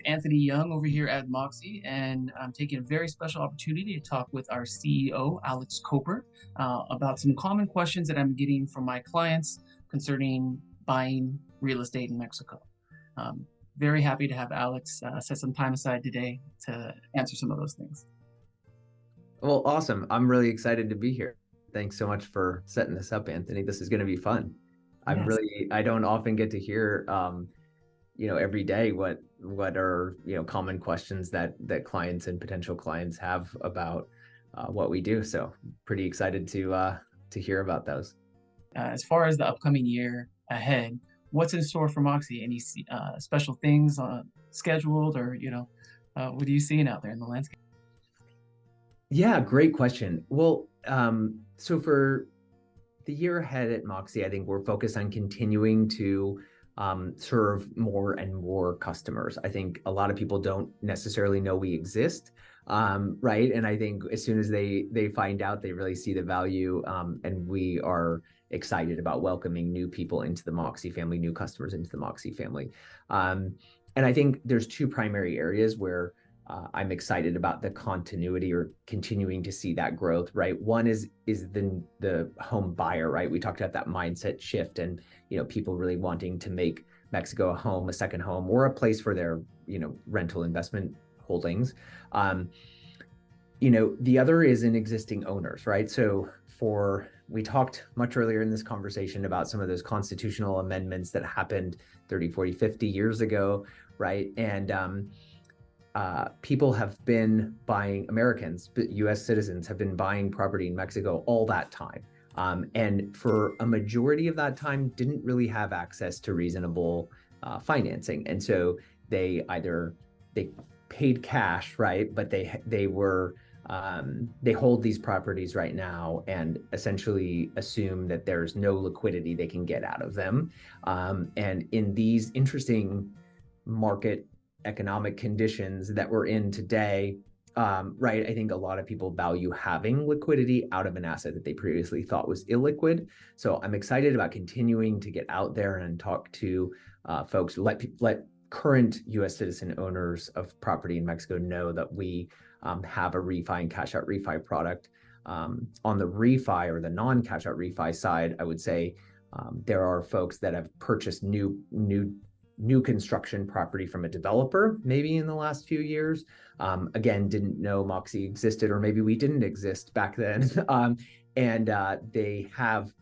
Anthony Young over here at MoXi, and I'm taking a very special opportunity to talk with our CEO, Alex Koper, about some common questions that I'm getting from my clients concerning buying real estate in Mexico. Um, Very happy to have Alex set some time aside today to answer some of those things. Well, awesome. I'm really excited to be here. Thanks so much for setting this up, Anthony. This is going to be fun. Yes. I don't often get to hear, every day what are, common questions that clients and potential clients have about what we do. So pretty excited to hear about those. As far as the upcoming year ahead, what's in store for Moxie? Any special things scheduled, or what are you seeing out there in the landscape? Yeah, great question. Well, so for the year ahead at Moxie, I think we're focused on continuing to serve more and more customers. I think a lot of people don't necessarily know we exist, right? And I think as soon as they find out, they really see the value, and we are excited about welcoming new people into the Moxie family, new customers into the Moxie family. And I think there's two primary areas where I'm excited about the continuity or continuing to see that growth, right? One is the home buyer, right? We talked about that mindset shift and people really wanting to make Mexico a home, a second home, or a place for their rental investment holdings. The other is in existing owners, right? So we talked much earlier in this conversation about some of those constitutional amendments that happened 30, 40, 50 years ago, right? And people have been buying, Americans, US citizens have been buying property in Mexico all that time. And for a majority of that time, didn't really have access to reasonable financing. And so they paid cash, right? But they hold these properties right now and essentially assume that there's no liquidity they can get out of them. And in these interesting market economic conditions that we're in today, right, I think a lot of people value having liquidity out of an asset that they previously thought was illiquid. So I'm excited about continuing to get out there and talk to folks, let current U.S. citizen owners of property in Mexico know that we have a refi and cash out refi product. On the refi or the non-cash out refi side, I would say there are folks that have purchased new construction property from a developer, maybe in the last few years. Again, didn't know Moxie existed, or maybe we didn't exist back then. And they have,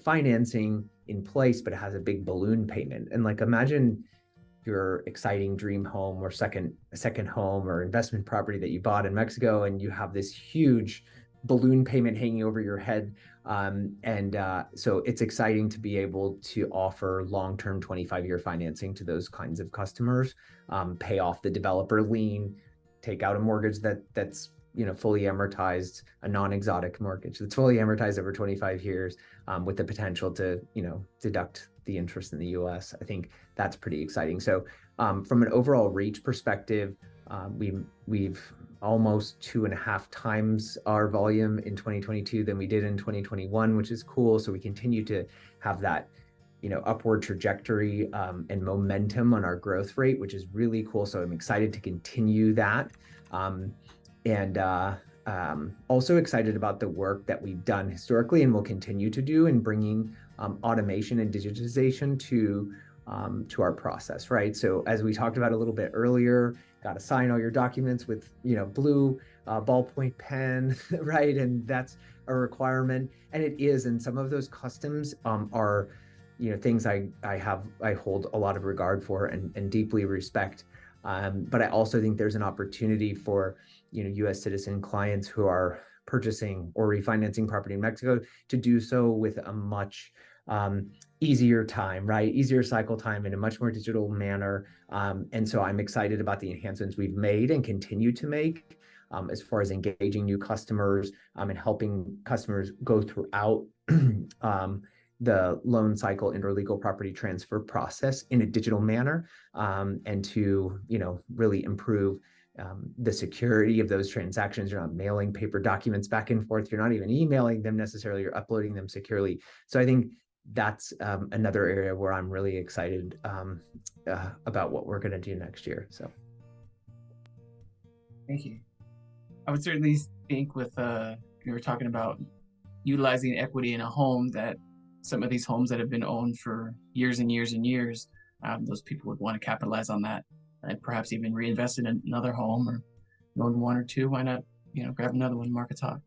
financing in place, but it has a big balloon payment. And like, imagine your exciting dream home or second home or investment property that you bought in Mexico, and you have this huge balloon payment hanging over your head. So it's exciting to be able to offer long-term 25-year financing to those kinds of customers, pay off the developer lien, take out a mortgage that's fully amortized, a non-exotic mortgage that's fully amortized over 25 years, with the potential to deduct the interest in the US. I think that's pretty exciting. So from an overall reach perspective, we've almost 2.5 times our volume in 2022 than we did in 2021, which is cool. So we continue to have that upward trajectory and momentum on our growth rate, which is really cool. So I'm excited to continue that. Also excited about the work that we've done historically and will continue to do in bringing automation and digitization to our process, right? So as we talked about a little bit earlier, got to sign all your documents with blue ballpoint pen, right? And that's a requirement, and it is. And some of those customs are things I hold a lot of regard for and deeply respect. But I also think there's an opportunity for U.S. citizen clients who are purchasing or refinancing property in Mexico to do so with a much easier time, right? Easier cycle time in a much more digital manner. And so I'm excited about the enhancements we've made and continue to make as far as engaging new customers and helping customers go throughout the loan cycle interlegal property transfer process in a digital manner, and to really improve the security of those transactions. You're not mailing paper documents back and forth. You're not even emailing them necessarily. You're uploading them securely. So I think that's another area where I'm really excited about what we're going to do next year. So Thank you. I would certainly think with you were talking about utilizing equity in a home, that some of these homes that have been owned for years and years and years, those people would want to capitalize on that and perhaps even reinvest in another home, or own one or two. Why not, grab another one, market talk.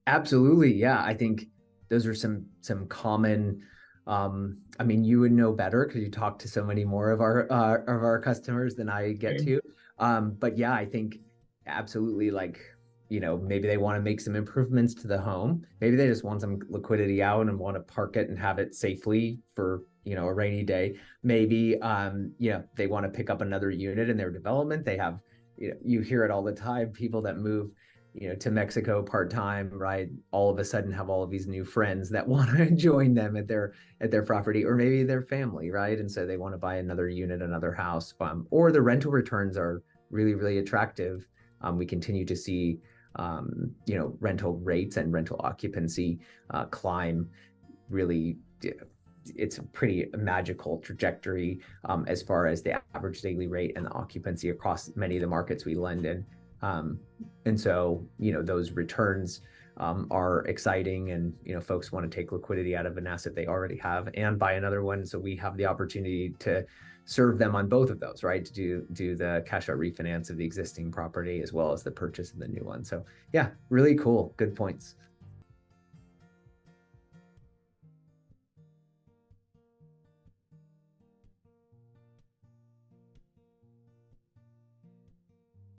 Absolutely. Yeah. I think those are some common, I mean, you would know better because you talk to so many more of our customers than I get Okay. to. But yeah, I think absolutely, like, maybe they want to make some improvements to the home. Maybe they just want some liquidity out and want to park it and have it safely for, a rainy day. Maybe they want to pick up another unit in their development. They have, you hear it all the time, people that move to Mexico part-time, right? All of a sudden have all of these new friends that want to join them at their property, or maybe their family, right? And so they want to buy another unit, another house, or the rental returns are really, really attractive. We continue to see, rental rates and rental occupancy climb really. It's a pretty magical trajectory as far as the average daily rate and the occupancy across many of the markets we lend in. Um, and so, those returns are exciting, and, folks want to take liquidity out of an asset they already have and buy another one. So we have the opportunity to serve them on both of those, right? To do the cash out refinance of the existing property as well as the purchase of the new one. So yeah, really cool. Good points.